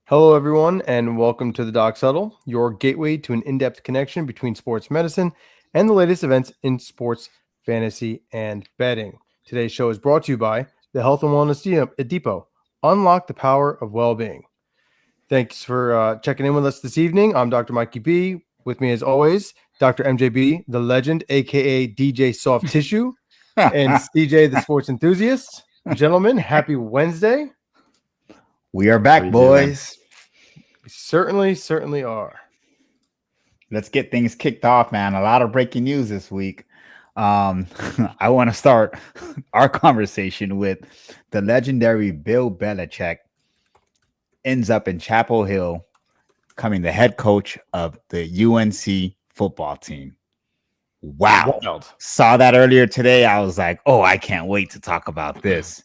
Hello, everyone, and welcome to the Doc Huddle, your gateway to an in-depth connection between sports medicine and the latest events in sports, fantasy, and betting. Today's show is brought to you by the Health and Wellness Depot. Unlock the power of well-being. Thanks for checking in with us this evening. I'm Dr. Mikey B. With me, as always, Dr. MJB, the legend, aka DJ Soft Tissue, and CJ, the sports enthusiast. Gentlemen, happy Wednesday. We are back, boys. We certainly are. Let's get things kicked off, man. A lot of breaking news this week. I want to start our conversation with the legendary Bill Belichick ends up in Chapel Hill, becoming the head coach of the UNC football team. Wow. Wild. Saw that earlier today. I was like, oh, I can't wait to talk about this.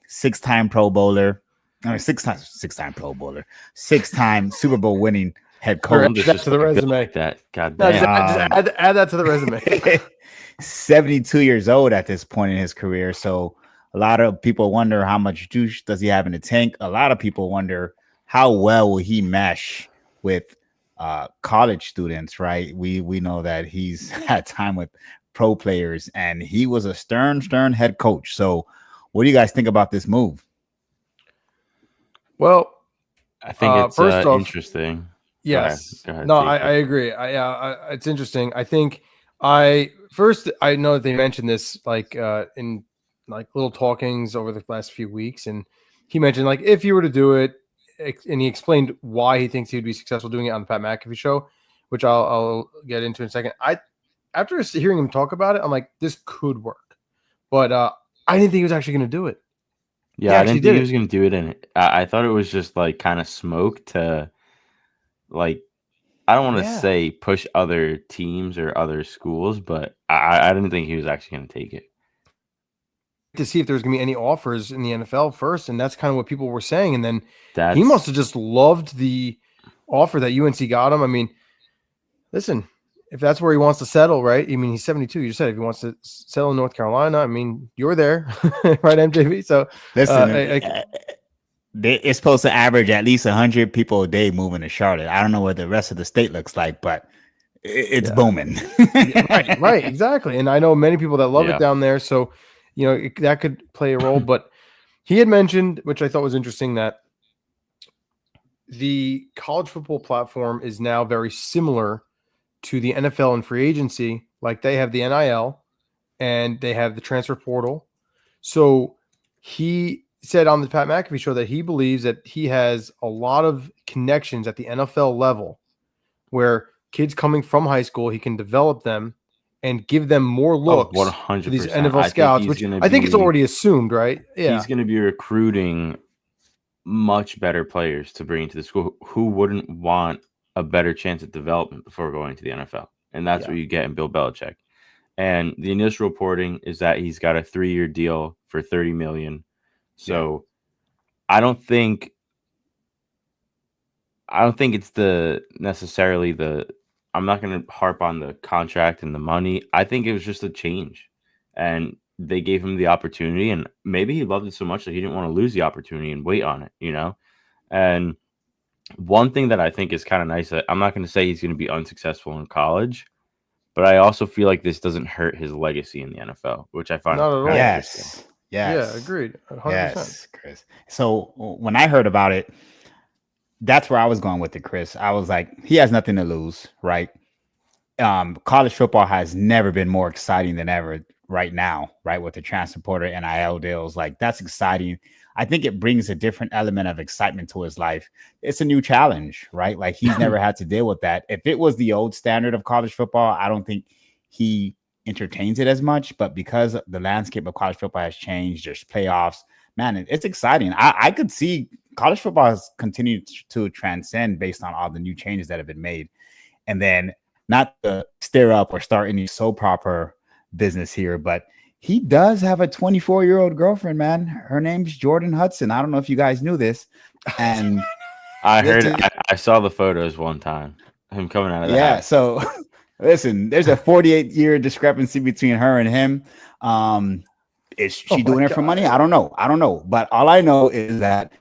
Six-time Pro Bowler. Six-time Pro Bowler, six-time Super Bowl winning head coach. That's to the resume. Like that. God No, damn. just add that to the resume. 72 years old at this point in his career. So a lot of people wonder how much juice does he have in the tank. A lot of people wonder how well will he mesh with college students, right? We know that he's had time with pro players, and he was a stern head coach. So what do you guys think about this move? Well, I think it's first off, interesting. yes. Go ahead, I agree. It's interesting. I think I know that they mentioned this in like little talkings over the last few weeks, and he mentioned like if you were to do it, and he explained why he thinks he would be successful doing it on the Pat McAfee show, which I'll get into in a second. After hearing him talk about it, I'm like, this could work, but I didn't think he was actually going to do it. Yeah, I didn't think he was going to do it. And I thought it was just like kind of smoke to like, I don't want to say push other teams or other schools, but I didn't think he was actually going to take it. To see if there's going to be any offers in the NFL first. And that's kind of what people were saying. And then he must have just loved the offer that UNC got him. I mean, listen, if that's where he wants to settle, right? I mean, he's 72. You said if he wants to settle in North Carolina, I mean, you're there, right, MJB? So listen, it's supposed to average at least 100 people a day moving to Charlotte. I don't know what the rest of the state looks like, but it's booming. right, exactly. And I know many people that love it down there. So, that could play a role. But he had mentioned, which I thought was interesting, that the college football platform is now very similar to the NFL and free agency. Like they have the NIL and they have the transfer portal. So he said on the Pat McAfee show that he believes that he has a lot of connections at the NFL level where kids coming from high school, he can develop them and give them more looks 100%. to these NFL scouts, which I think it's already assumed, right? Yeah. He's going to be recruiting much better players to bring into the school. Who wouldn't want a better chance at development before going to the NFL? And that's what you get in Bill Belichick. And the initial reporting is that he's got a 3-year deal for $30 million. So I don't think it's I'm not going to harp on the contract and the money. I think it was just a change, and they gave him the opportunity, and maybe he loved it so much that he didn't want to lose the opportunity and wait on it, And one thing that I think is kind of nice, I'm not going to say he's going to be unsuccessful in college, but I also feel like this doesn't hurt his legacy in the NFL, which I find not at all. Yes. Yeah, agreed. 100%. Yes, Chris. So when I heard about it, that's where I was going with it, Chris. I was like, he has nothing to lose, right? College football has never been more exciting than ever right now, right? With the transfer portal, NIL deals, like that's exciting. I think it brings a different element of excitement to his life. It's a new challenge, right? Like he's never had to deal with that. If it was the old standard of college football, I don't think he entertains it as much. But because the landscape of college football has changed, there's playoffs, man, it's exciting. I could see college football has continued to transcend based on all the new changes that have been made. And then not to stir up or start any soap opera business here, but he does have a 24-year-old girlfriend, man. Her name's Jordan Hudson. I don't know if you guys knew this. And I saw the photos one time. Him coming out of the house. So listen, there's a 48-year discrepancy between her and him. Is she doing it for money? I don't know. But all I know is that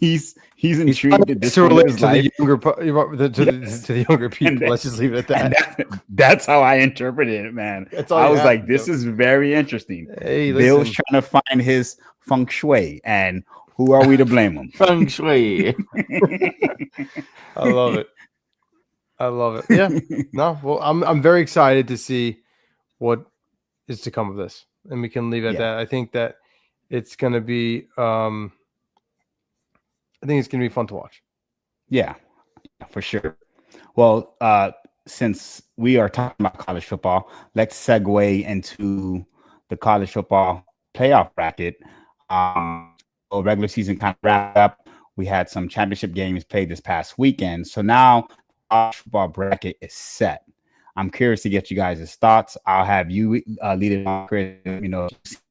he's He's He's intrigued at this to point of relate his to life. the younger to the younger people. that- Let's just leave it at And that. that's how I interpreted it, man. That's all I you was have like, to this do. is very interesting. Hey, Bill's listen, trying to find his feng shui, and who are we to blame him? Feng shui. I love it. I love it. Yeah. No, well, I'm very excited to see what is to come of this, and we can leave it at Yeah. that. I think that it's going to be. I think it's going to be fun to watch. Yeah, for sure. Well, since we are talking about college football, let's segue into the college football playoff bracket. Regular season kind of wrapped up. We had some championship games played this past weekend. So now college football bracket is set. I'm curious to get you guys' thoughts. I'll have you lead it on, Chris. You know,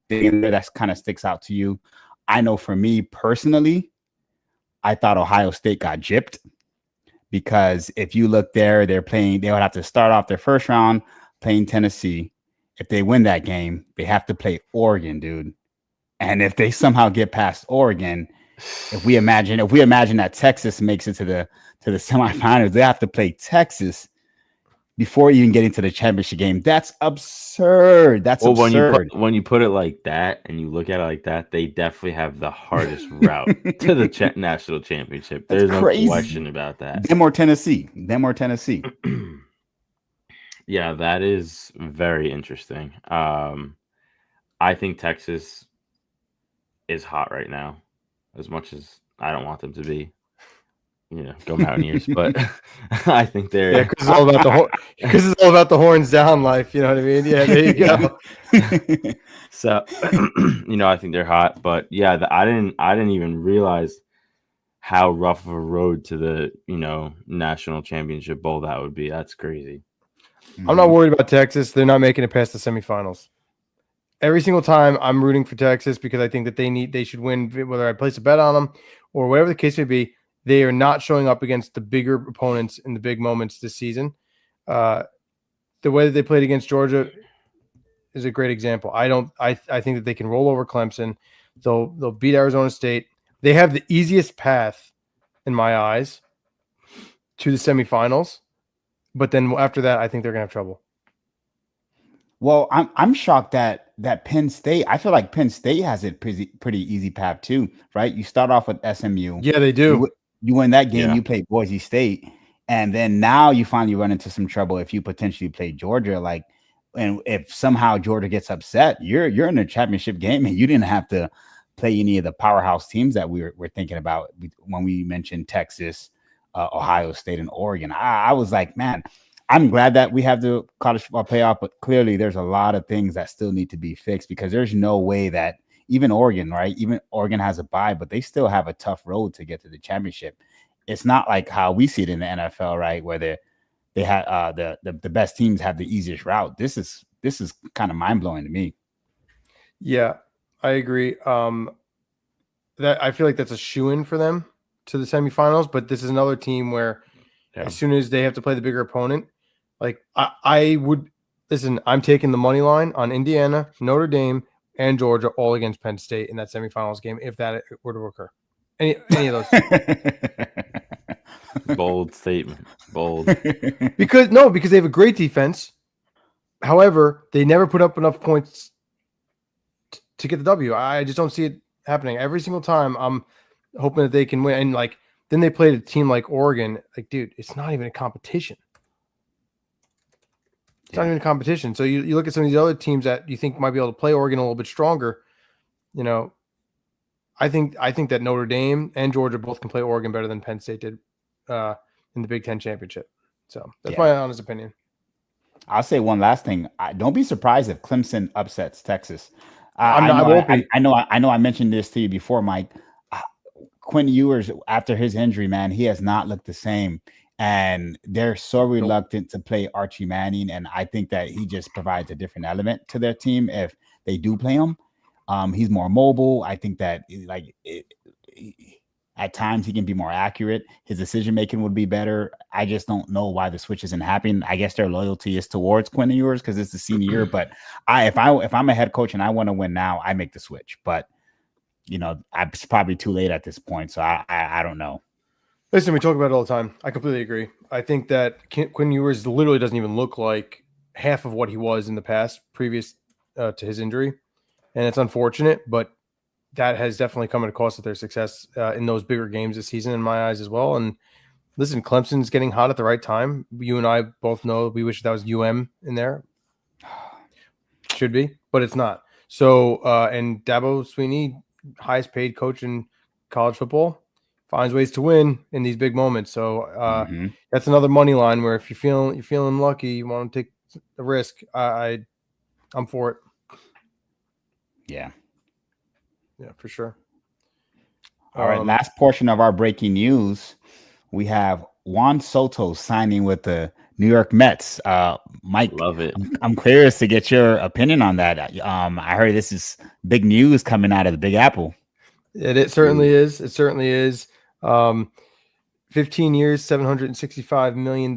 that kind of sticks out to you. I know for me personally, I thought Ohio State got gypped because if you look there, they would have to start off their first round playing Tennessee. If they win that game, they have to play Oregon, dude. And if they somehow get past Oregon, if we imagine that Texas makes it to the semifinals, they have to play Texas before you even get into the championship game. That's absurd. That's absurd. When you put it like that and you look at it like that, they definitely have the hardest route to the national championship. There's no question about that. Them or Tennessee. Yeah, that is very interesting. I think Texas is hot right now, as much as I don't want them to be. You know, go Mountaineers, but I think they're because it's all about the horns down life. You know what I mean? Yeah, there you go. So, you know, I think they're hot, but yeah, I didn't even realize how rough of a road to the national championship bowl that would be. That's crazy. I'm not worried about Texas. They're not making it past the semifinals. Every single time I'm rooting for Texas because I think that they should win, whether I place a bet on them or whatever the case may be. They are not showing up against the bigger opponents in the big moments this season. The way that they played against Georgia is a great example. I think that they can roll over Clemson. They'll beat Arizona State. They have the easiest path, in my eyes, to the semifinals. But then after that, I think they're gonna have trouble. Well, I'm shocked that Penn State. I feel like Penn State has it pretty easy path too, right? You start off with SMU. Yeah, they do. You win that game, Yeah. You play Boise State, and then now you finally run into some trouble if you potentially play Georgia. And if somehow Georgia gets upset, you're in a championship game, and you didn't have to play any of the powerhouse teams that we're thinking about when we mentioned Texas, Ohio State, and Oregon. I was like, man, I'm glad that we have the college football playoff, but clearly there's a lot of things that still need to be fixed because there's no way that even Oregon, right? Even Oregon has a bye, but they still have a tough road to get to the championship. It's not like how we see it in the NFL, right? Where they have the best teams have the easiest route. This is kind of mind blowing to me. Yeah, I agree. That I feel like that's a shoo-in for them to the semifinals, but this is another team where as soon as they have to play the bigger opponent, like I would listen, I'm taking the money line on Indiana, Notre Dame, and Georgia all against Penn State in that semifinals game if that were to occur. Any of those. Bold statement. Bold. Because they have a great defense. However, they never put up enough points to get the W. I just don't see it happening. Every single time I'm hoping that they can win. And then they played a team like Oregon. Like, dude, it's not even a competition. It's not even a competition. So you look at some of these other teams that you think might be able to play Oregon a little bit stronger. You know, I think that Notre Dame and Georgia both can play Oregon better than Penn State did in the Big Ten championship. So that's my honest opinion. I'll say one last thing. Don't be surprised if Clemson upsets Texas. I know I mentioned this to you before, Mike. Quinn Ewers, after his injury, man, he has not looked the same. And they're so reluctant to play Archie Manning. And I think that he just provides a different element to their team if they do play him. He's more mobile. I think that at times he can be more accurate. His decision-making would be better. I just don't know why the switch isn't happening. I guess their loyalty is towards Quinn Ewers because it's the senior year. But if I'm a head coach and I want to win now, I make the switch. But it's probably too late at this point. So I don't know. Listen, we talk about it all the time. I completely agree. I think that Quinn Ewers literally doesn't even look like half of what he was in the past, previous to his injury, and it's unfortunate, but that has definitely come at a cost of their success in those bigger games this season, in my eyes as well. And listen, Clemson's getting hot at the right time. You and I both know we wish that was UM in there. Should be, but it's not. So, and Dabo Swinney, highest paid coach in college football, finds ways to win in these big moments. So that's another money line where if you're feeling lucky, you want to take a risk. I'm for it. Yeah, for sure. All right, last portion of our breaking news, we have Juan Soto signing with the New York Mets. Mike, love it. I'm curious to get your opinion on that. I heard this is big news coming out of the Big Apple. It certainly is. It certainly is. 15 years, $765 million.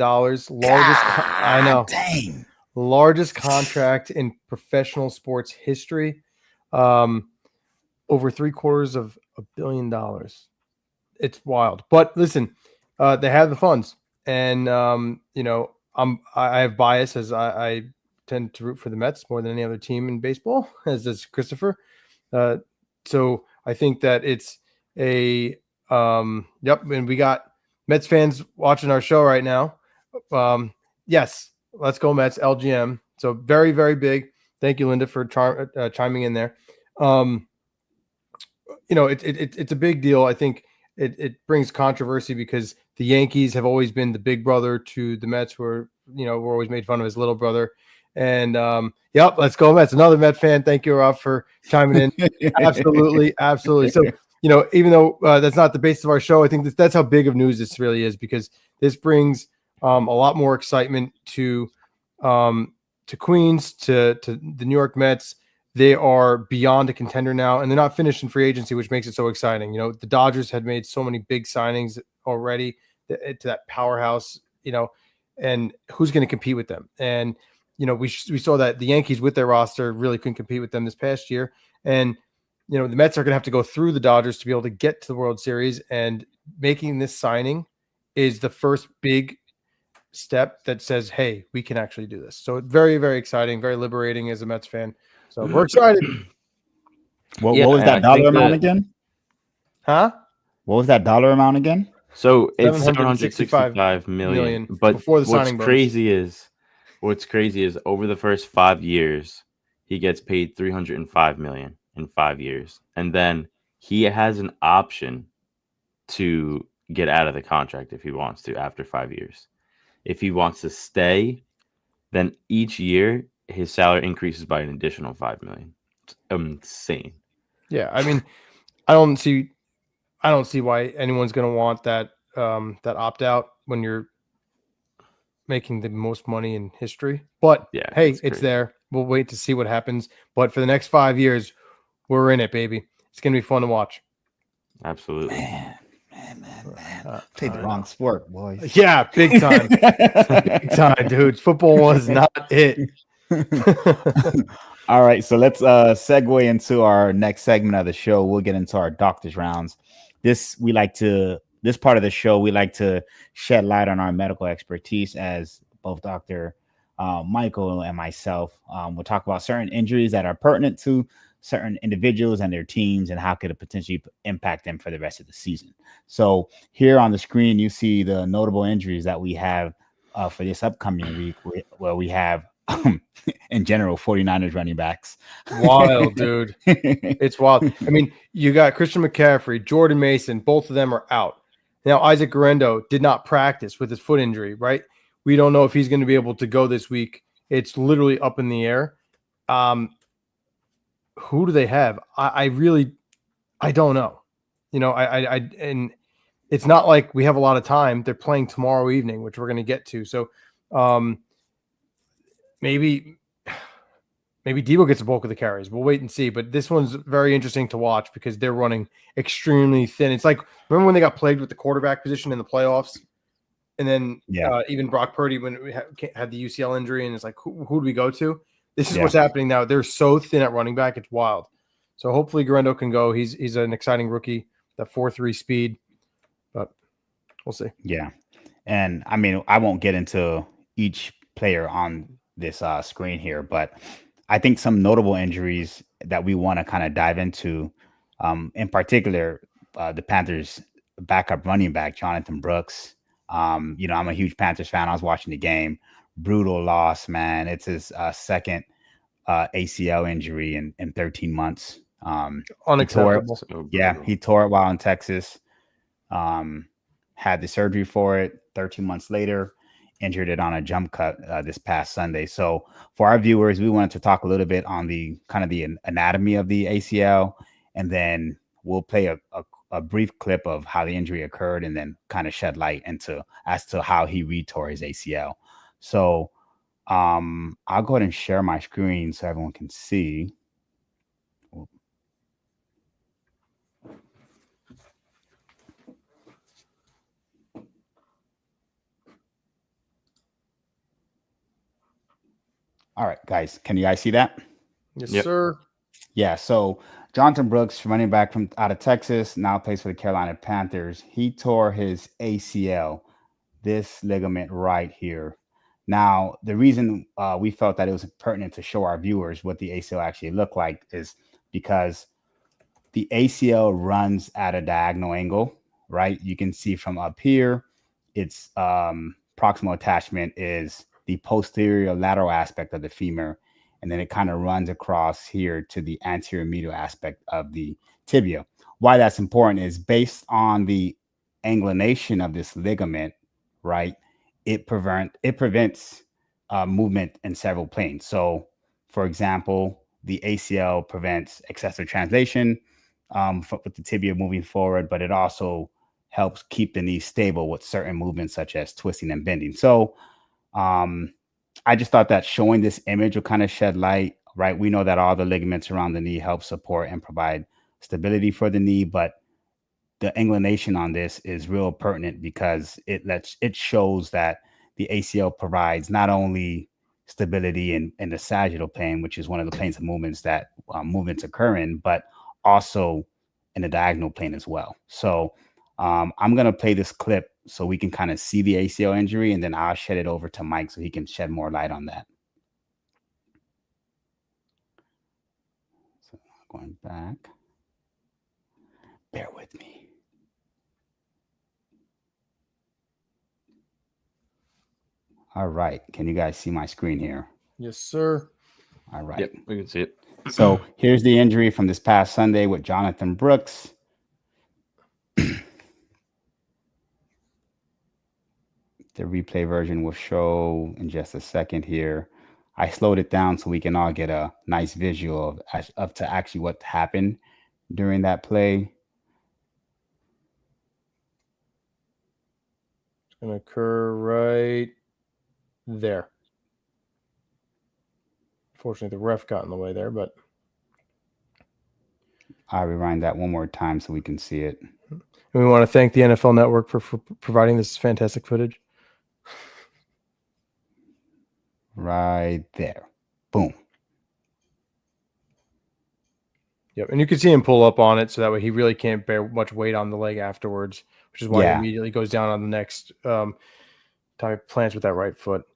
Largest contract in professional sports history. Over $750 million. It's wild. But listen, they have the funds, and I have bias as I tend to root for the Mets more than any other team in baseball, as does Christopher. So I think that it's and we got Mets fans watching our show right now. Yes, let's go Mets, LGM. So very, very big. Thank you, Linda, for chiming in there. It's a big deal. I think it brings controversy because the Yankees have always been the big brother to the Mets, who we're always made fun of as little brother. And let's go Mets. Another Met fan. Thank you, Rob, for chiming in. Absolutely. So, even though that's not the basis of our show, I think that's how big of news this really is, because this brings a lot more excitement to Queens, to the New York Mets. They are beyond a contender now, and they're not finished in free agency, which makes it so exciting. The Dodgers had made so many big signings already to that powerhouse, and who's going to compete with them? And, we saw that the Yankees with their roster really couldn't compete with them this past year. And, the Mets are going to have to go through the Dodgers to be able to get to the World Series, and making this signing is the first big step that says, hey, we can actually do this. So very, very exciting, very liberating as a Mets fan. So we're excited. What was that dollar amount again? Huh? What was that dollar amount again? So it's $765 million. But before the signing what's crazy is over the first 5 years, he gets paid $305 million in 5 years. And then he has an option to get out of the contract if he wants to after 5 years. If he wants to stay, then each year his salary increases by an additional $5 million. It's insane. Yeah, I mean, I don't see why anyone's going to want that opt out when you're making the most money in history. But yeah, hey, it's there. We'll wait to see what happens. But for the next 5 years, we're in it, baby. It's going to be fun to watch. Absolutely. Man. Played the wrong sport, boys. Yeah, big time. Big time, dude. Football was not it. All right, so let's segue into our next segment of the show. We'll get into our doctor's rounds. This part of the show, we like to shed light on our medical expertise, as both Dr. Michael and myself will talk about certain injuries that are pertinent to certain individuals and their teams, and how could it potentially impact them for the rest of the season. So here on the screen, you see the notable injuries that we have for this upcoming week, where we have in general 49ers running backs. Wild, dude. It's wild. I mean, you got Christian McCaffrey, Jordan Mason, both of them are out. Now, Isaac Guerrero did not practice with his foot injury, right? We don't know if he's going to be able to go this week. It's literally up in the air. Who do they have? I don't know. And it's not like we have a lot of time. They're playing tomorrow evening, which we're going to get to. So maybe Debo gets the bulk of the carries. We'll wait and see. But this one's very interesting to watch because they're running extremely thin. It's like, remember when they got plagued with the quarterback position in the playoffs? And then even Brock Purdy, when we had the UCL injury, and it's like, who do we go to? This is what's happening now. They're so thin at running back. It's wild. So hopefully Guerrero can go. He's an exciting rookie, that 4.3 speed, but we'll see. Yeah. And I mean, I won't get into each player on this screen here, but I think some notable injuries that we want to kind of dive into, in particular, the Panthers backup running back, Jonathan Brooks. I'm a huge Panthers fan. I was watching the game. Brutal loss, man. It's his second ACL injury in 13 months. Unacceptable. He tore it while in Texas. Had the surgery for it 13 months later, injured it on a jump cut this past Sunday. So for our viewers, we wanted to talk a little bit on the kind of the anatomy of the ACL, and then we'll play a brief clip of how the injury occurred and then kind of shed light as to how he retore his ACL. So I'll go ahead and share my screen so everyone can see. All right, guys, can you guys see that? Yes, sir. Yeah, so Jonathan Brooks, running back from out of Texas, now plays for the Carolina Panthers. He tore his ACL, this ligament right here. Now, the reason we felt that it was pertinent to show our viewers what the ACL actually looked like is because the ACL runs at a diagonal angle, right? You can see from up here, its proximal attachment is the posterior lateral aspect of the femur, and then it kind of runs across here to the anterior medial aspect of the tibia. Why that's important is based on the anglination of this ligament, right? It prevents movement in several planes. So, for example, the ACL prevents excessive translation with the tibia moving forward, but it also helps keep the knee stable with certain movements such as twisting and bending. So, I just thought that showing this image will kind of shed light, right? We know that all the ligaments around the knee help support and provide stability for the knee, but the inclination on this is real pertinent because it shows that the ACL provides not only stability in the sagittal plane, which is one of the planes of movements that movements occur in, but also in the diagonal plane as well. So I'm going to play this clip so we can kind of see the ACL injury, and then I'll shed it over to Mike so he can shed more light on that. So going back. Bear with me. All right. Can you guys see my screen here? Yes, sir. All right. Yep, we can see it. So here's the injury from this past Sunday with Jonathan Brooks. The replay version will show in just a second here. I slowed it down so we can all get a nice visual of to actually what happened during that play. It's going to occur right there. Fortunately, the ref got in the way there, but I'll rewind that one more time so we can see it. And we want to thank the NFL Network for providing this fantastic footage. Right there. Boom. Yep. And you can see him pull up on it so that way he really can't bear much weight on the leg afterwards, which is why he immediately goes down on the next time he plants with that right foot.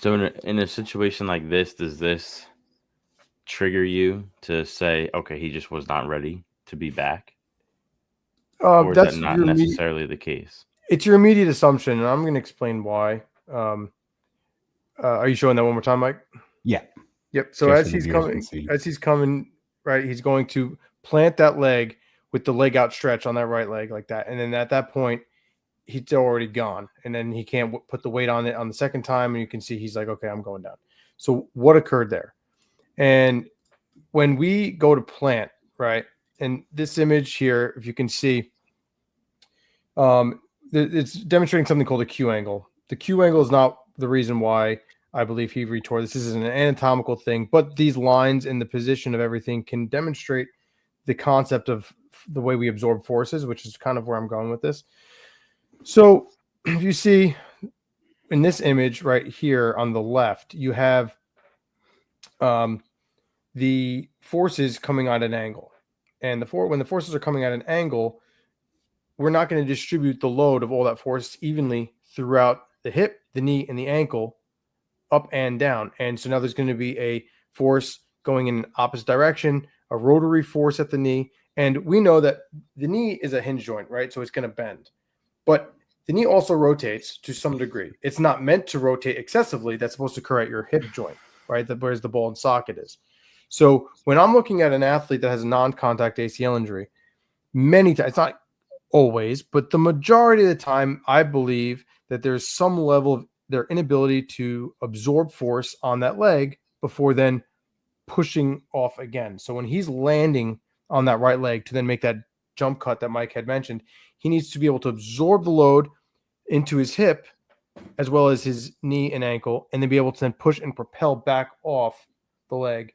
So in a situation like this, does this trigger you to say, okay, he just was not ready to be back? Or is that not necessarily the case? It's your immediate assumption, and I'm going to explain why. Are you showing that one more time, Mike? Yeah. Yep. So as he's coming, right, he's going to plant that leg with the leg outstretched on that right leg like that. And then at that point, he's already gone. And then he can't put the weight on it on the second time. And you can see he's like, okay, I'm going down. So what occurred there? And when we go to plant, right, and this image here, if you can see, it's demonstrating something called a Q angle. The Q angle is not the reason why I believe he retore. This is an anatomical thing, but these lines and the position of everything can demonstrate the concept of the way we absorb forces, which is kind of where I'm going with this. So if you see in this image right here on the left, you have the forces coming at an angle, And when the forces are coming at an angle, we're not going to distribute the load of all that force evenly throughout the hip, the knee, and the ankle, up and down. And so now there's going to be a force going in an opposite direction, a rotary force at the knee. And we know that the knee is a hinge joint, right? So it's going to bend. But the knee also rotates to some degree. It's not meant to rotate excessively. That's supposed to occur at your hip joint, right? Whereas the ball and socket is. So when I'm looking at an athlete that has a non-contact ACL injury, many times, it's not always, but the majority of the time, I believe that there's some level of their inability to absorb force on that leg before then pushing off again. So when he's landing on that right leg to then make that jump cut that Mike had mentioned, he needs to be able to absorb the load into his hip as well as his knee and ankle, and then be able to then push and propel back off the leg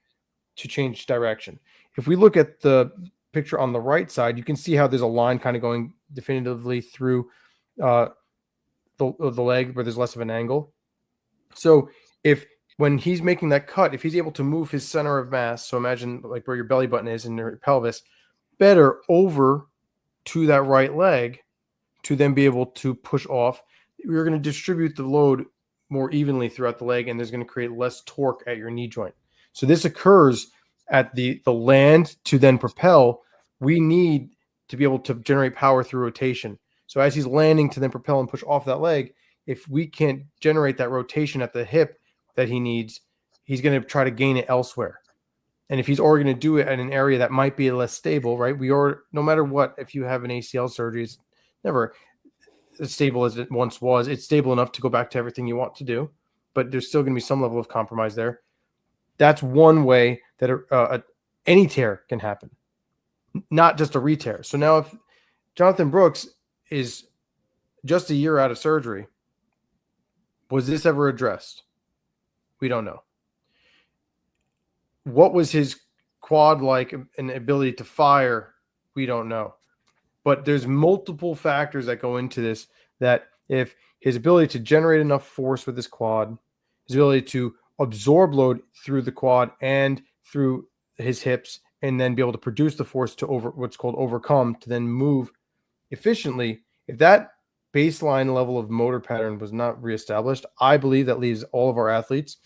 to change direction. If we look at the picture on the right side, you can see how there's a line kind of going definitively through the leg where there's less of an angle. So when he's making that cut, if he's able to move his center of mass, so imagine like where your belly button is in your pelvis, better over to that right leg to then be able to push off, you're going to distribute the load more evenly throughout the leg, and there's going to create less torque at your knee joint. So this occurs at the land to then propel. We need to be able to generate power through rotation. So as he's landing to then propel and push off that leg, if we can't generate that rotation at the hip that he needs, he's going to try to gain it elsewhere. And if he's already going to do it at an area that might be less stable, right? No matter what, if you have an ACL surgery, it's never as stable as it once was. It's stable enough to go back to everything you want to do, but there's still going to be some level of compromise there. That's one way that any tear can happen, not just a re-tear. So now if Jonathan Brooks is just a year out of surgery, was this ever addressed? We don't know. What was his quad like and ability to fire? We don't know. But there's multiple factors that go into this, that if his ability to generate enough force with his quad, his ability to absorb load through the quad and through his hips, and then be able to produce the force to what's called overcome, to then move efficiently, if that baseline level of motor pattern was not reestablished, I believe that leaves all of our athletes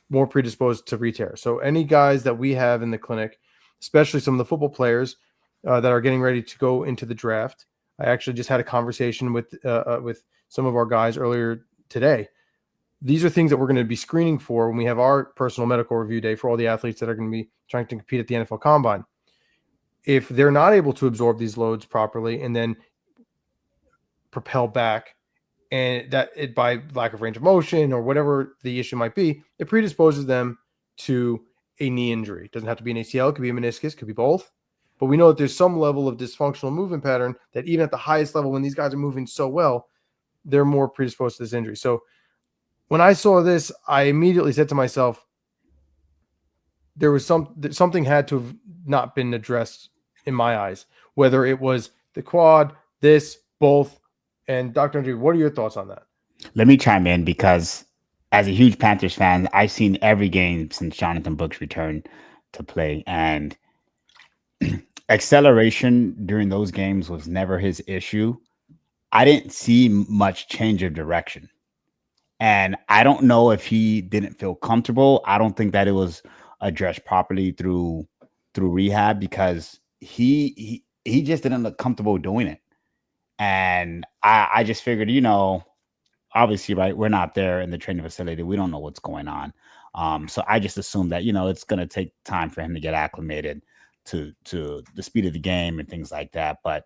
more predisposed to re-tear. So any guys that we have in the clinic, especially some of the football players that are getting ready to go into the draft. I actually just had a conversation with some of our guys earlier today. These are things that we're going to be screening for when we have our personal medical review day for all the athletes that are going to be trying to compete at the NFL Combine. If they're not able to absorb these loads properly and then propel back, and that it by lack of range of motion or whatever the issue might be, it predisposes them to a knee injury. It doesn't have to be an ACL, it could be a meniscus, could be both. But we know that there's some level of dysfunctional movement pattern that even at the highest level, when these guys are moving so well, they're more predisposed to this injury. So when I saw this, I immediately said to myself, there was something had to have not been addressed in my eyes, whether it was the quad, this, both. And Dr. Andrew, what are your thoughts on that? Let me chime in, because as a huge Panthers fan, I've seen every game since Jonathan Brooks returned to play, and acceleration during those games was never his issue. I didn't see much change of direction, and I don't know if he didn't feel comfortable. I don't think that it was addressed properly through rehab, because he just didn't look comfortable doing it. And I just figured, obviously, right, we're not there in the training facility. We don't know what's going on. So I just assumed that, it's going to take time for him to get acclimated to the speed of the game and things like that. But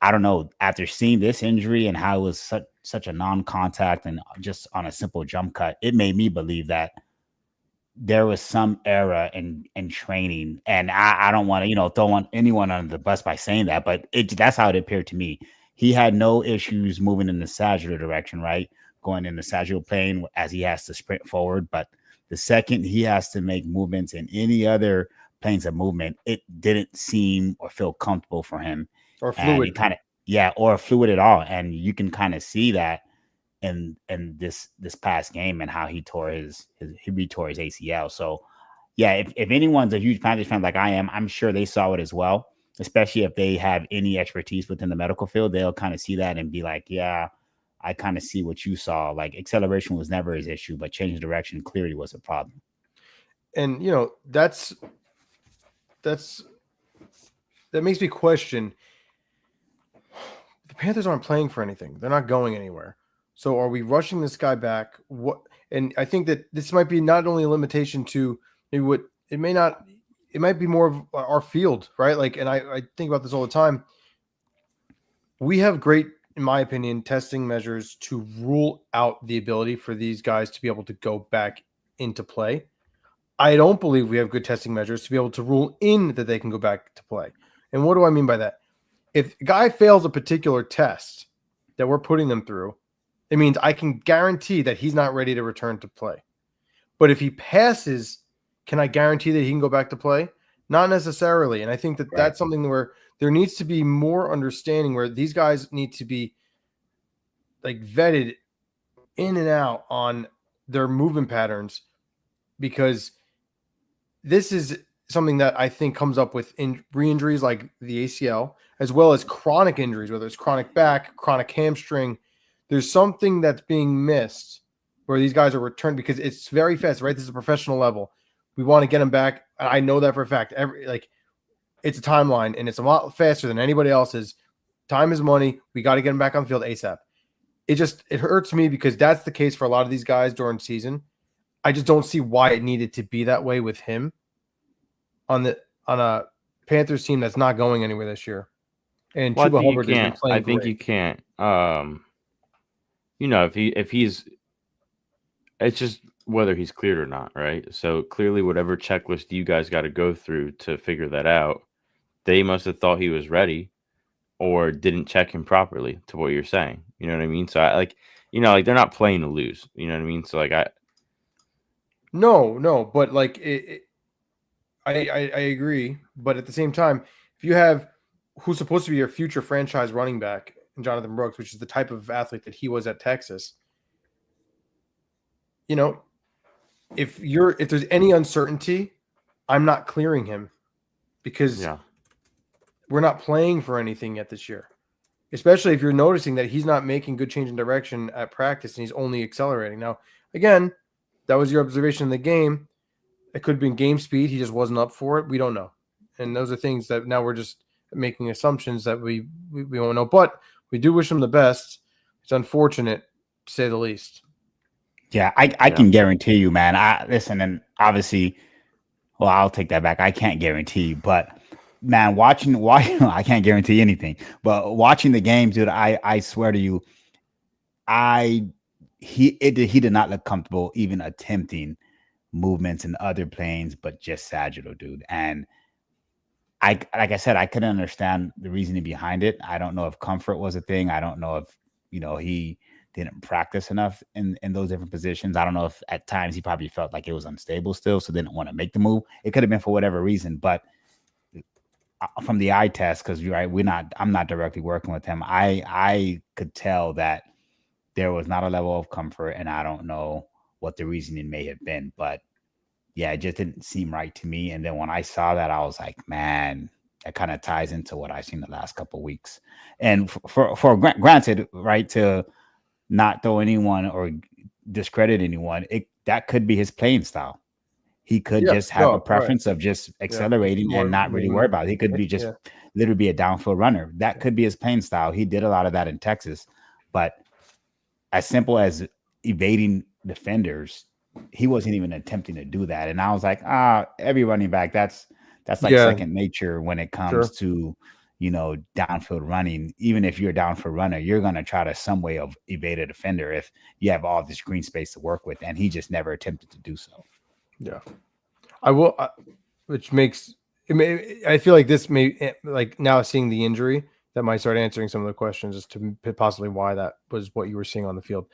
I don't know, after seeing this injury and how it was such a non-contact and just on a simple jump cut, it made me believe that there was some error in training. And I don't want to, throw anyone under the bus by saying that, but that's how it appeared to me. He had no issues moving in the sagittal direction, right? Going in the sagittal plane as he has to sprint forward. But the second he has to make movements in any other planes of movement, it didn't seem or feel comfortable for him. Or fluid. Or fluid at all. And you can kind of see that in this past game and how he retore his ACL. So yeah, if anyone's a huge Panthers fan like I am, I'm sure they saw it as well. Especially if they have any expertise within the medical field, they'll kind of see that and be like, yeah, I kind of see what you saw. Like acceleration was never his issue, but changing direction clearly was a problem. And that makes me question. The Panthers aren't playing for anything. They're not going anywhere. So are we rushing this guy back? What? And I think that this might be not only a limitation to maybe what it may not. It might be more of our field, right? Like, and I think about this all the time. We have great, in my opinion, testing measures to rule out the ability for these guys to be able to go back into play. I don't believe we have good testing measures to be able to rule in that they can go back to play. And what do I mean by that? If a guy fails a particular test that we're putting them through, it means I can guarantee that he's not ready to return to play. But if he passes, can I guarantee that he can go back to play? Not necessarily. And I think that that's something where there needs to be more understanding where these guys need to be like vetted in and out on their movement patterns, because this is something that I think comes up with re-injuries like the ACL, as well as chronic injuries, whether it's chronic back, chronic hamstring. There's something that's being missed where these guys are returned because it's very fast, right? This is a professional level. We want to get them back. I know that for a fact. It's a timeline, and it's a lot faster than anybody else's. Time is money. We got to get them back on the field ASAP. It hurts me because that's the case for a lot of these guys during season. I just don't see why it needed to be that way with him on a Panthers team that's not going anywhere this year. And Chuba Hubbard has been playing I think great. you can't. If he's, it's just whether he's cleared or not, right? So clearly, whatever checklist you guys got to go through to figure that out, they must have thought he was ready, or didn't check him properly. To what you're saying, you know what I mean? So they're not playing to lose. You know what I mean? So No, but I agree. But at the same time, if you have who's supposed to be your future franchise running back, Jonathan Brooks, which is the type of athlete that he was at Texas, if there's any uncertainty, I'm not clearing him because we're not playing for anything yet this year. Especially if you're noticing that he's not making good change in direction at practice and he's only accelerating. Now, again, that was your observation in the game. It could have been game speed. He just wasn't up for it. We don't know. And those are things that now we're just making assumptions that we won't know. But we do wish him the best. It's unfortunate, to say the least. Yeah, I can guarantee you, man. Listen, and obviously, well, I'll take that back. I can't guarantee, but man, watching, I can't guarantee anything. But watching the game, dude, I swear to you, he did not look comfortable even attempting movements in other planes, but just sagittal, dude. And like I said, I couldn't understand the reasoning behind it. I don't know if comfort was a thing. I don't know if he didn't practice enough in those different positions. I don't know if at times he probably felt like it was unstable still, so didn't want to make the move. It could have been for whatever reason, but from the eye test, because you're right, I'm not directly working with him. I could tell that there was not a level of comfort, and I don't know what the reasoning may have been, but yeah, it just didn't seem right to me. And then when I saw that, I was like, man, that kind of ties into what I've seen the last couple of weeks. And for granted, right, to not throw anyone or discredit anyone, that could be his playing style. He could just have a preference of just accelerating and not really worry about it. He could be just literally be a downfield runner. That could be his playing style. He did a lot of that in Texas, but as simple as evading defenders, he wasn't even attempting to do that. And I was like, every running back, that's like second nature when it comes to, downfield running. Even if you're a downfield runner, you're going to try to some way of evade a defender if you have all this green space to work with. And he just never attempted to do so. Yeah, I will, which makes I feel like this may, like now seeing the injury, that might start answering some of the questions as to possibly why that was what you were seeing on the field.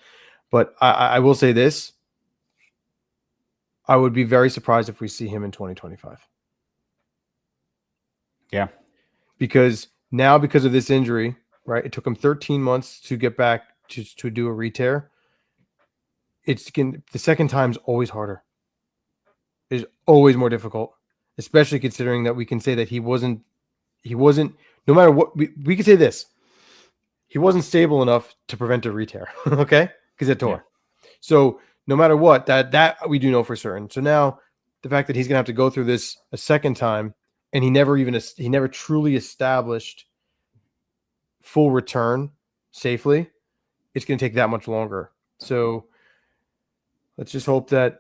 But I will say this. I would be very surprised if we see him in 2025. Yeah. Because of this injury, right? It took him 13 months to get back to do a re-tear. The second time's always harder. is always more difficult, especially considering that we can say that he wasn't, no matter what, we could say this, he wasn't stable enough to prevent a re-tear, okay? Because it tore. Yeah. So no matter what, that we do know for certain. So now the fact that he's going to have to go through this a second time, and he never truly established full return safely, it's going to take that much longer. So let's just hope that,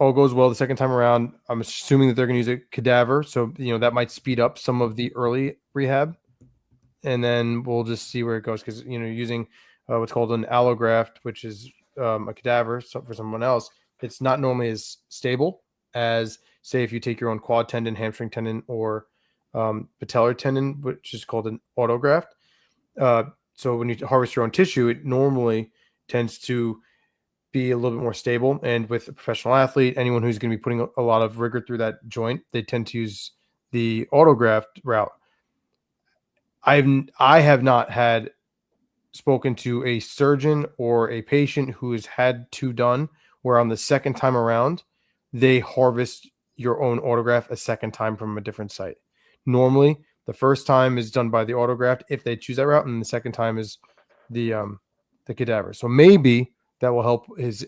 all goes well the second time around. I'm assuming that they're going to use a cadaver. So, that might speed up some of the early rehab. And then we'll just see where it goes. Because, using what's called an allograft, which is a cadaver for someone else, it's not normally as stable as, say, if you take your own quad tendon, hamstring tendon, or patellar tendon, which is called an autograft. So when you harvest your own tissue, it normally tends to be a little bit more stable. And with a professional athlete, anyone who's going to be putting a lot of rigor through that joint, they tend to use the autograft route. I have not had spoken to a surgeon or a patient who has had two done where on the second time around, they harvest your own autograft a second time from a different site. Normally, the first time is done by the autograft if they choose that route, and the second time is the cadaver. So maybe that will help his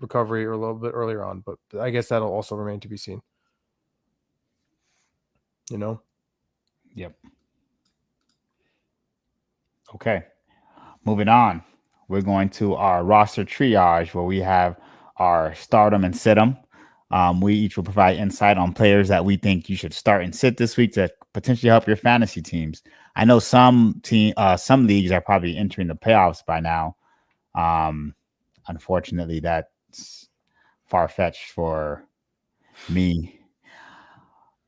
recovery or a little bit earlier on, but I guess that'll also remain to be seen. Yep. Okay. Moving on. We're going to our roster triage where we have our stardom and sit 'em. We each will provide insight on players that we think you should start and sit this week to potentially help your fantasy teams. I know some leagues are probably entering the playoffs by now. Unfortunately, that's far-fetched for me.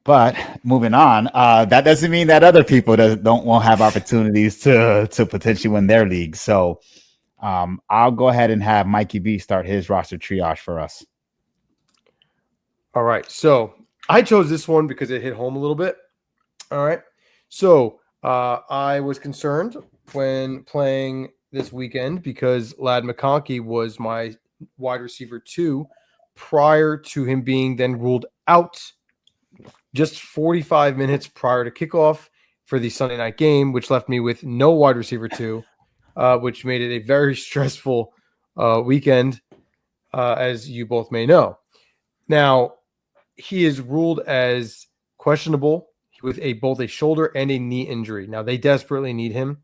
But moving on, that doesn't mean that other people won't have opportunities to potentially win their league. So I'll go ahead and have Mikey B start his roster triage for us. All right. So I chose this one because it hit home a little bit. All right. So I was concerned when playing this weekend because Ladd McConkey was my wide receiver 2 prior to him being then ruled out just 45 minutes prior to kickoff for the Sunday night game, which left me with no wide receiver 2, which made it a very stressful weekend, as you both may know. Now, he is ruled as questionable with both a shoulder and a knee injury. Now, they desperately need him.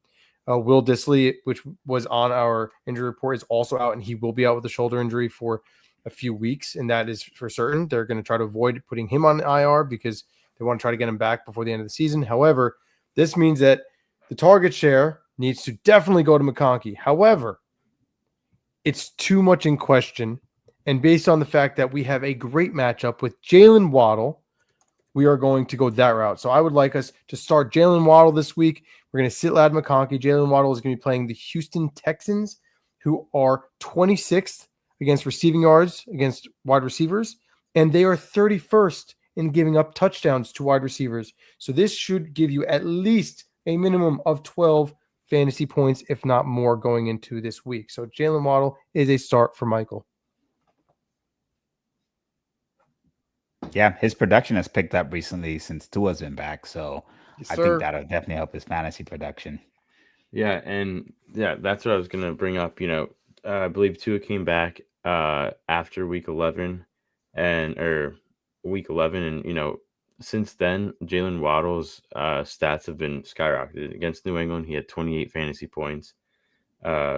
Will Dissly, which was on our injury report, is also out, and he will be out with a shoulder injury for a few weeks, and that is for certain. They're going to try to avoid putting him on IR because they want to try to get him back before the end of the season. However, this means that the target share needs to definitely go to McConkey. However, it's too much in question, and based on the fact that we have a great matchup with Jalen Waddle, we are going to go that route. So I would like us to start Jalen Waddle this week. We're going to sit Ladd McConkey. Jalen Waddle is going to be playing the Houston Texans, who are 26th against receiving yards against wide receivers, and they are 31st in giving up touchdowns to wide receivers. So this should give you at least a minimum of 12 fantasy points, if not more, going into this week. So Jalen Waddle is a start for Michael. Yeah, his production has picked up recently since Tua's been back. So Yes, I think that'll definitely help his fantasy production. Yeah, and that's what I was going to bring up. I believe Tua came back after week 11 and since then Jalen Waddle's stats have been skyrocketed. Against New England, he had 28 fantasy points.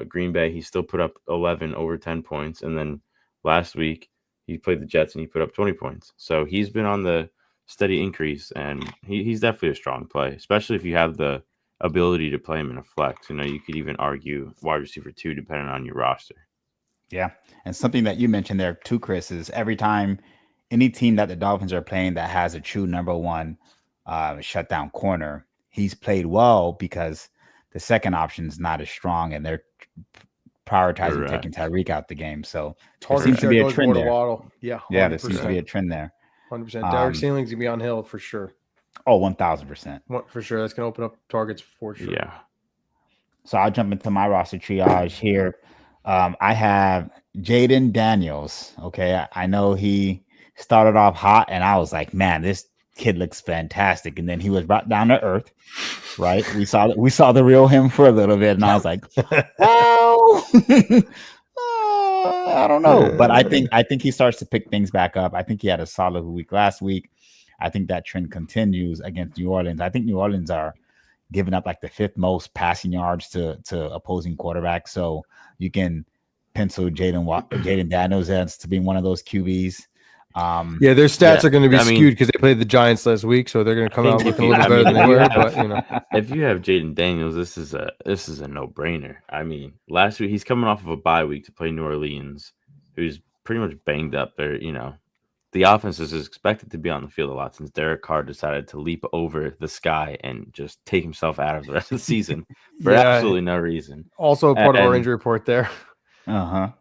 Green Bay, he still put up 11 over 10 points, and then last week he played the Jets and he put up 20 points. So he's been on the steady increase, and he's definitely a strong play, especially if you have the ability to play him in a flex. You could even argue wide receiver 2 depending on your roster. Yeah. And something that you mentioned there too, Chris, is every time any team that the Dolphins are playing that has a true number one shutdown corner, he's played well because the second option is not as strong and they're prioritizing taking Tyreek out the game. So there seems to be a trend there. Yeah, 100%. Yeah, there seems to be a trend there. 100%. Derek Seeling's going to be on Hill for sure. Oh, 1,000%. For sure. That's going to open up targets for sure. Yeah. So I'll jump into my roster triage here. I have Jaden Daniels. Okay, I know he started off hot, and I was like, man, this kid looks fantastic. And then he was brought down to earth. Right? We saw the real him for a little bit, and I was like, well, I don't know, but I think he starts to pick things back up. I think he had a solid week last week. I think that trend continues against New Orleans. I think New Orleans are giving up like the 5th most passing yards to opposing quarterbacks. So you can pencil Jaden Daniels as to being one of those QBs. Yeah, their stats are going to be skewed because they played the Giants last week, so they're going to come out looking a little better than they were. But if you have Jaden Daniels, this is a no-brainer. I mean, last week he's coming off of a bye week to play New Orleans, who's pretty much banged up. There, the offense is expected to be on the field a lot since Derek Carr decided to leap over the sky and just take himself out of the rest of the season for absolutely no reason. Also, part of our injury report there. Rough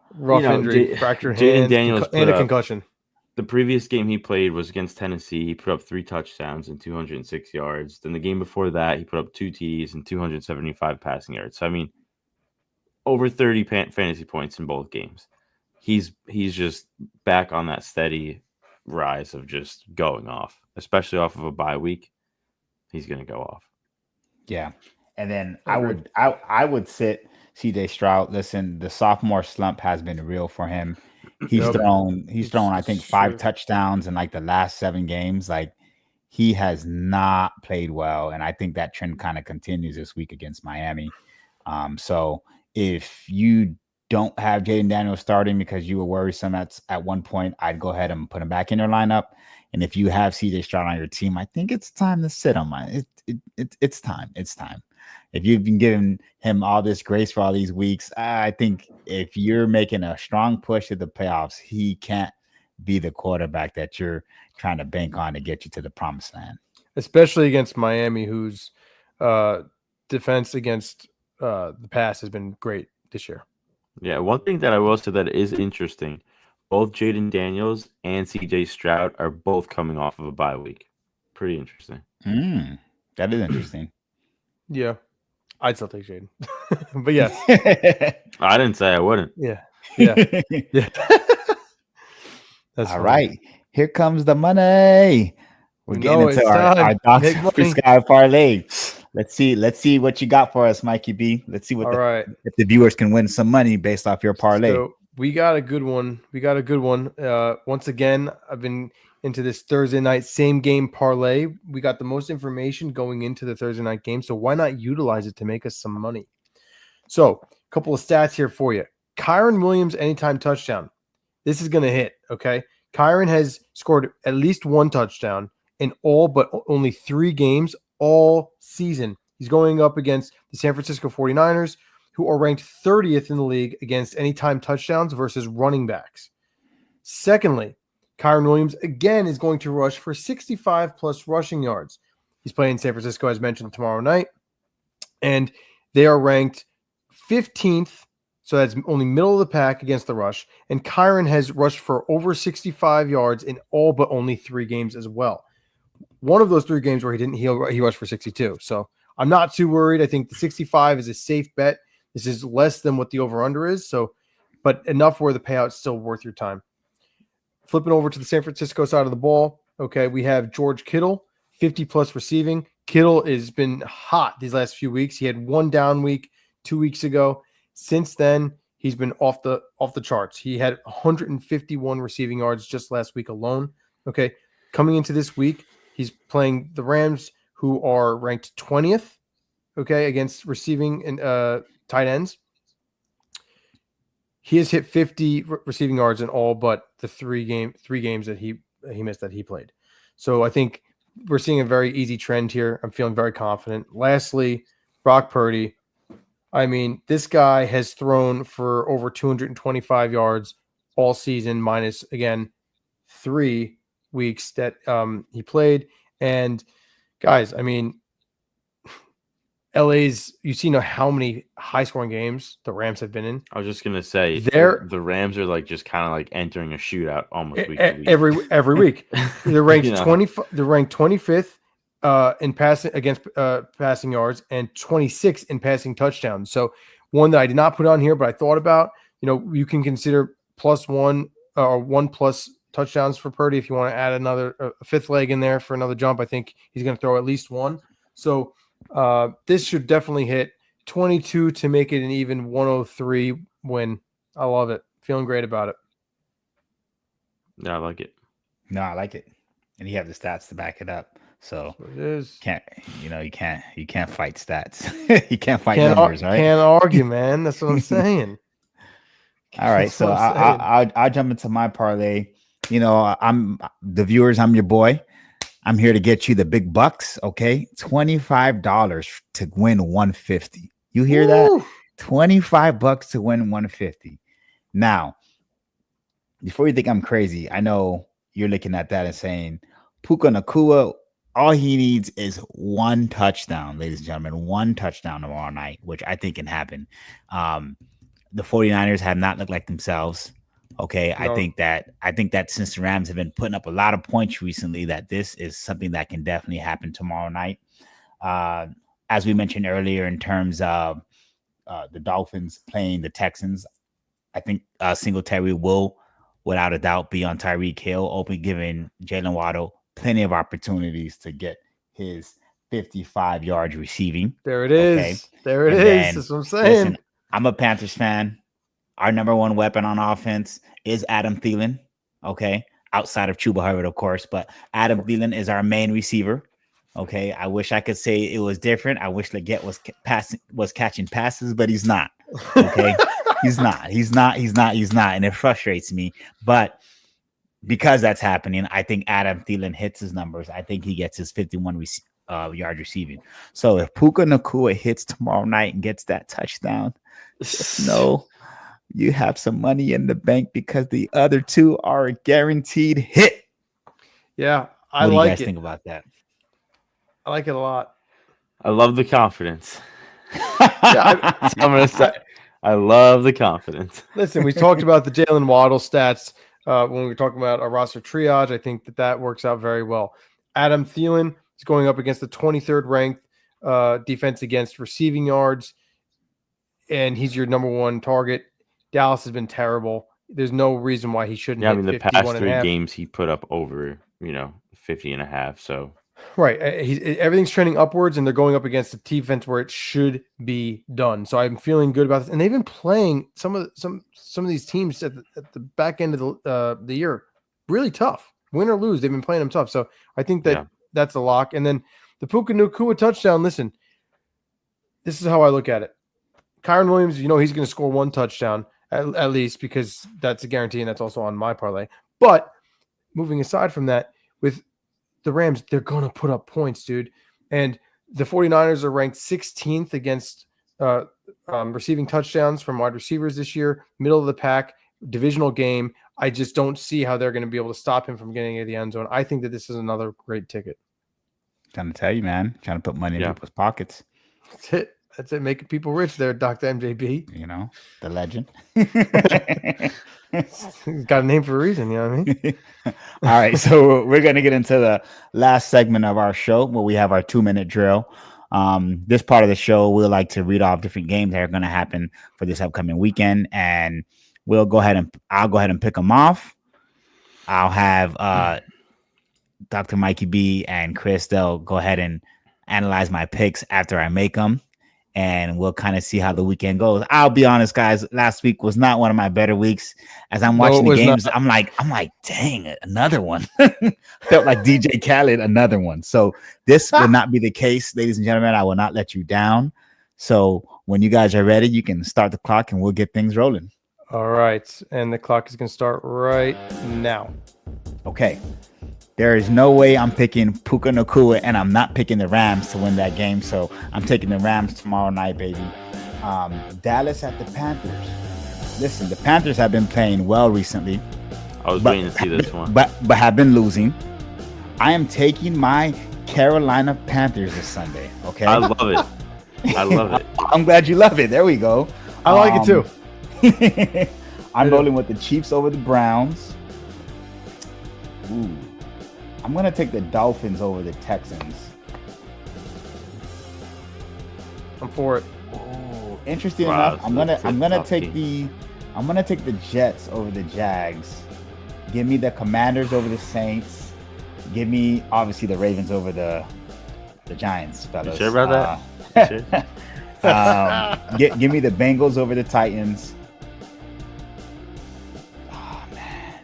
injury, fractured hand, Daniels and a concussion. The previous game he played was against Tennessee. He put up 3 touchdowns and 206 yards. Then the game before that, he put up 2 TDs and 275 passing yards. So, I mean, over 30 fantasy points in both games. He's just back on that steady rise of just going off, especially off of a bye week. He's going to go off. Yeah. And then I would sit CJ Stroud. Listen, the sophomore slump has been real for him. He's thrown, I think, 5 touchdowns in like the last 7 games. Like, he has not played well. And I think that trend kind of continues this week against Miami. So if you don't have Jaden Daniels starting because you were worrisome at one point, I'd go ahead and put him back in your lineup. And if you have CJ Stroud on your team, I think it's time to sit on mine. It's time. It's time. If you've been giving him all this grace for all these weeks, I think if you're making a strong push to the playoffs, he can't be the quarterback that you're trying to bank on to get you to the promised land. Especially against Miami, whose defense against the pass has been great this year. Yeah, one thing that I will say that is interesting, both Jaden Daniels and CJ Stroud are both coming off of a bye week. Pretty interesting. That is interesting. Yeah. I'd still take Jaden. But yes. I didn't say I wouldn't. Yeah. That's all right. Here comes the money. We're getting into our Docs Sky parlay. Let's see what you got for us, Mikey B. Let's see what if the viewers can win some money based off your parlay. So we got a good one. Once again, I've been into this Thursday night same game parlay. We got the most information going into the Thursday night game, so why not utilize it to make us some money? So, a couple of stats here for you. Kyren Williams anytime touchdown. This is going to hit, okay? Kyren has scored at least 1 touchdown in all but only 3 games all season. He's going up against the San Francisco 49ers, who are ranked 30th in the league against anytime touchdowns versus running backs. Secondly, Kyren Williams, again, is going to rush for 65-plus rushing yards. He's playing San Francisco, as mentioned, tomorrow night. And they are ranked 15th, so that's only middle of the pack against the rush. And Kyren has rushed for over 65 yards in all but only 3 games as well. One of those 3 games where he rushed for 62. So I'm not too worried. I think the 65 is a safe bet. This is less than what the over-under is, but enough where the payout's still worth your time. Flipping over to the San Francisco side of the ball, okay, we have George Kittle, 50-plus receiving. Kittle has been hot these last few weeks. He had 1 down week 2 weeks ago. Since then, he's been off the charts. He had 151 receiving yards just last week alone. Okay, coming into this week, he's playing the Rams, who are ranked 20th, okay, against receiving and tight ends. He has hit 50 receiving yards in all but the 3 games that he missed that he played. So I think we're seeing a very easy trend here. I'm feeling very confident. Lastly, Brock Purdy. I mean, this guy has thrown for over 225 yards all season, minus, again, 3 weeks that he played. And guys, I mean, LA's, you see how many high-scoring games the Rams have been in. I was just gonna say, the Rams are like just kind of like entering a shootout almost week to week. every week. They're ranked They're ranked 25th in passing against passing yards and 26th in passing touchdowns. So one that I did not put on here, but I thought about you can consider +1 or 1+ touchdowns for Purdy if you want to add a fifth leg in there for another jump. I think he's going to throw at least one. So this should definitely hit 22 to make it an even 103 win. I love it. Feeling great about it. Yeah, I like it. No, I like it. And you have the stats to back it up. So it is. You can't fight stats. You can't fight numbers, right? Can't argue, man. That's what I'm saying. All right, so I'll jump into my parlay. I'm the viewers. I'm your boy. I'm here to get you the big bucks. Okay, $25 to win $150. You hear that? $25 to win $150. Now, before you think I'm crazy, I know you're looking at that and saying, Puka Nacua, all he needs is one touchdown, ladies and gentlemen, one touchdown tomorrow night, which I think can happen. The 49ers have not looked like themselves. Okay. No. I think that since the Rams have been putting up a lot of points recently, that this is something that can definitely happen tomorrow night. As we mentioned earlier, in terms of the Dolphins playing the Texans, I think Singletary will, without a doubt, be on Tyreek Hill, giving Jalen Waddle plenty of opportunities to get his 55 yards receiving. There it is. Okay? There it is. That's what I'm saying. Listen, I'm a Panthers fan. Our number one weapon on offense is Adam Thielen. Okay. Outside of Chuba Hubbard, of course, but Adam Thielen is our main receiver. Okay. I wish I could say it was different. I wish Leggett was catching passes, but he's not. Okay. He's not. And it frustrates me. But because that's happening, I think Adam Thielen hits his numbers. I think he gets his 51 yard receiving. So if Puka Nacua hits tomorrow night and gets that touchdown, just know you have some money in the bank because the other two are a guaranteed hit. Yeah, what do you guys think about that? I like it a lot. I love the confidence. I'm gonna say I love the confidence. Listen, we talked about the Jalen Waddle stats when we were talking about a roster triage. I think that works out very well. Adam Thielen is going up against the 23rd ranked defense against receiving yards, and he's your number one target. Dallas has been terrible. There's no reason why he shouldn't. Yeah, I mean, the past 3 games he put up over 50.5. So right, everything's trending upwards, and they're going up against a defense where it should be done. So I'm feeling good about this. And they've been playing some of these teams at the back end of the year really tough. Win or lose, they've been playing them tough. So I think that's a lock. And then the Puka Nacua touchdown. Listen, this is how I look at it. Kyren Williams, he's going to score one touchdown at least, because that's a guarantee, and that's also on my parlay. But moving aside from that, with the Rams, they're going to put up points, dude. And the 49ers are ranked 16th against receiving touchdowns from wide receivers this year, middle of the pack, divisional game. I just don't see how they're going to be able to stop him from getting into the end zone. I think that this is another great ticket. Trying to tell you, man. Trying to put money in people's pockets. That's it. That's it. Making people rich there, Dr. MJB. The legend. He's got a name for a reason, you know what I mean? All right, so we're going to get into the last segment of our show where we have our 2-minute drill. This part of the show, we'll like to read off different games that are going to happen for this upcoming weekend, and I'll go ahead and pick them off. I'll have Dr. Mikey B and Chris, they'll go ahead and analyze my picks after I make them. And we'll kind of see how the weekend goes. I'll be honest, guys. Last week was not one of my better weeks. As I'm watching the games, I'm like, dang, another one. Felt like DJ Khaled, another one. So this will not be the case, ladies and gentlemen. I will not let you down. So when you guys are ready, you can start the clock and we'll get things rolling. All right, and the clock is going to start right now. Okay. There is no way I'm picking Puka Nacua, and I'm not picking the Rams to win that game. So I'm taking the Rams tomorrow night, baby. Dallas at the Panthers. Listen, the Panthers have been playing well recently. I was waiting to see this one. But have been losing. I am taking my Carolina Panthers this Sunday. Okay. I love it. I love it. I'm glad you love it. There we go. I like it too. I'm rolling with the Chiefs over the Browns. Ooh. I'm going to take the Dolphins over the Texans. I'm for it. Oh, interesting enough. I'm gonna take the I'm gonna take the Jets over the Jags. Give me the Commanders over the Saints. Give me obviously the Ravens over the Giants, fellas. You sure about that? You sure? Give me the Bengals over the Titans. Oh man,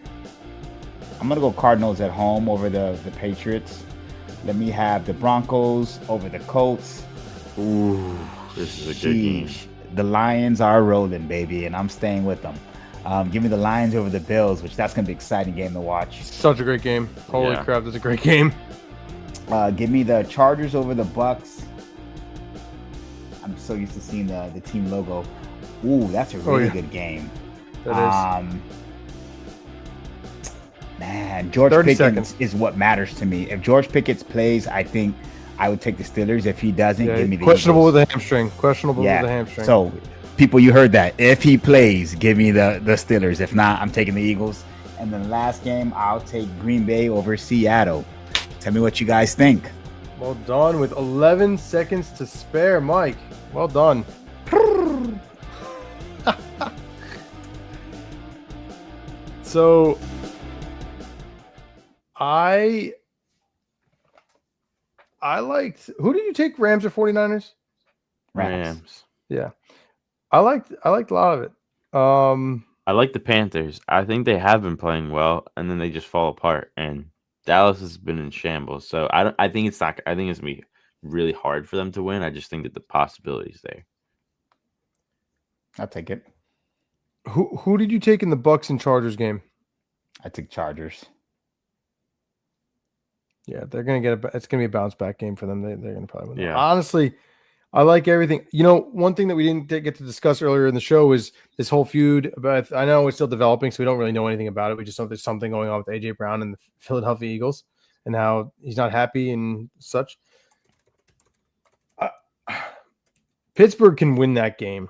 I'm gonna go Cardinals at home over the Patriots. Let me have the Broncos over the Colts. Ooh, this is a good game. The Lions are rolling, baby, and I'm staying with them. Give me the Lions over the Bills, which that's gonna be an exciting game to watch. Such a great game. Holy Yeah. crap, that's a great game. Give me the Chargers over the Bucks. I'm so used to seeing the team logo. Ooh, that's a really good game. That is. Man, George 30 Pickens seconds. is what matters to me. If George Pickens plays, I think I would take the Steelers. If he doesn't, Yeah, give me the questionable Eagles. with a hamstring. Questionable Yeah. with a hamstring. So, people, you heard that. If he plays, give me the Steelers. If not, I'm taking the Eagles. And then the last game, I'll take Green Bay over Seattle. Tell me what you guys think. Well done with 11 seconds to spare, Mike. Well done. So I liked, who did you take? Rams or 49ers? Rams. Yeah. I liked a lot of it. I like the Panthers. I think they have been playing well, and then they just fall apart. And Dallas has been in shambles. So I think it's not. I think it's gonna be really hard for them to win. I just think that the possibilities there. I'll take it. Who did you take in the Bucks and Chargers game? I take Chargers. Yeah, they're gonna it's gonna be a bounce back game for them. They're gonna probably win. Yeah. Honestly, I like everything. You know, one thing that we didn't get to discuss earlier in the show is this whole feud. But I know it's still developing, so we don't really know anything about it. We just know there's something going on with AJ Brown and the Philadelphia Eagles, and how he's not happy and such. Pittsburgh can win that game.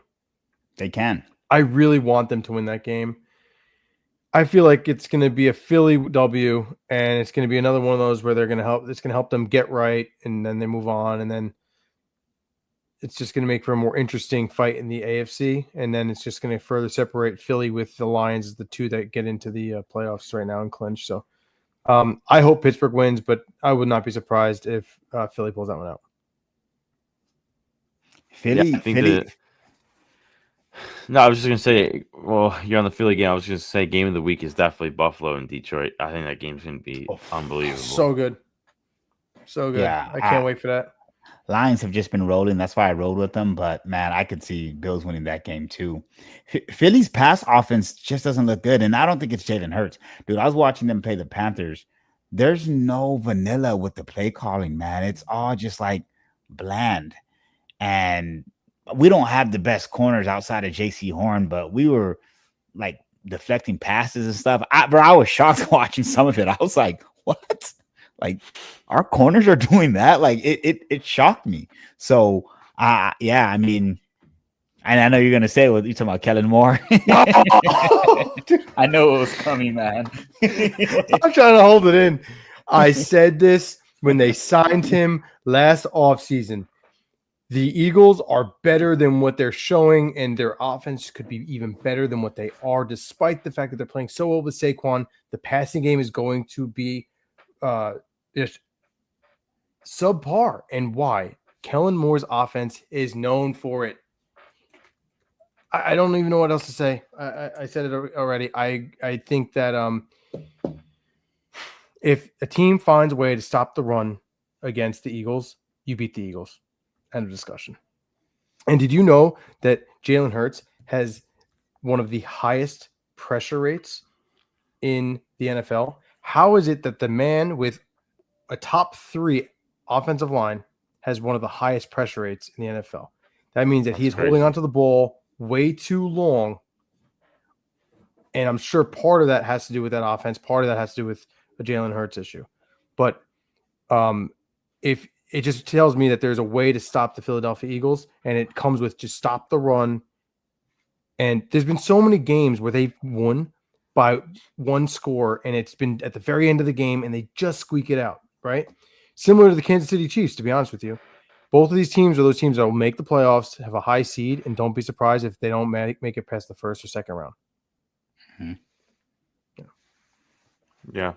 They can. I really want them to win that game. I feel like it's going to be a Philly W, and it's going to be another one of those where they're going to help. It's going to help them get right, and then they move on, and then it's just going to make for a more interesting fight in the AFC, and then it's just going to further separate Philly with the Lions as the two that get into the playoffs right now and clinch. So I hope Pittsburgh wins, but I would not be surprised if Philly pulls that one out. Philly. Yeah, I think Philly. that- No, I was just gonna say. Well, you're on the Philly game. I was just gonna say, game of the week is definitely Buffalo and Detroit. I think that game's gonna be unbelievable. So good. So good. Yeah, I can't wait for that. Lions have just been rolling. That's why I rolled with them. But man, I could see Bills winning that game too. Philly's pass offense just doesn't look good, and I don't think it's Jalen Hurts, dude. I was watching them play the Panthers. There's no vanilla with the play calling, man. It's all just like bland, and we don't have the best corners outside of JC Horn, but we were like deflecting passes and stuff. I was shocked watching some of it. I was like, what? Like our corners are doing that? Like it shocked me. So yeah, I mean, and I know you're gonna say, well, you're talking about Kellen Moore. I know it was coming, man. I'm trying to hold it in. I said this when they signed him last offseason. The Eagles are better than what they're showing, and their offense could be even better than what they are, despite the fact that they're playing so well with Saquon. The passing game is going to be just subpar. And why? Kellen Moore's offense is known for it. I don't even know what else to say. I said it already. I think that if a team finds a way to stop the run against the Eagles, you beat the Eagles. End of discussion. And did you know that Jalen Hurts has one of the highest pressure rates in the NFL? How is it that the man with a top 3 offensive line has one of the highest pressure rates in the NFL? That means that he's holding onto the ball way too long. And I'm sure part of that has to do with that offense. Part of that has to do with a Jalen Hurts issue. But if it just tells me that there's a way to stop the Philadelphia Eagles, and it comes with just stop the run. And there's been so many games where they've won by one score, and it's been at the very end of the game, and they just squeak it out, right? Similar to the Kansas City Chiefs, to be honest with you. Both of these teams are those teams that will make the playoffs, have a high seed, and don't be surprised if they don't make it past the first or second round. Yeah.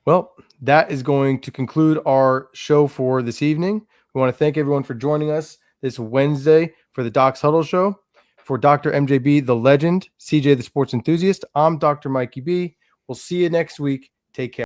Well, that is going to conclude our show for this evening. We want to thank everyone for joining us this Wednesday for the Doc's Huddle Show. For Dr. MJB, the legend, CJ, the sports enthusiast, I'm Dr. Mikey B. We'll see you next week. Take care.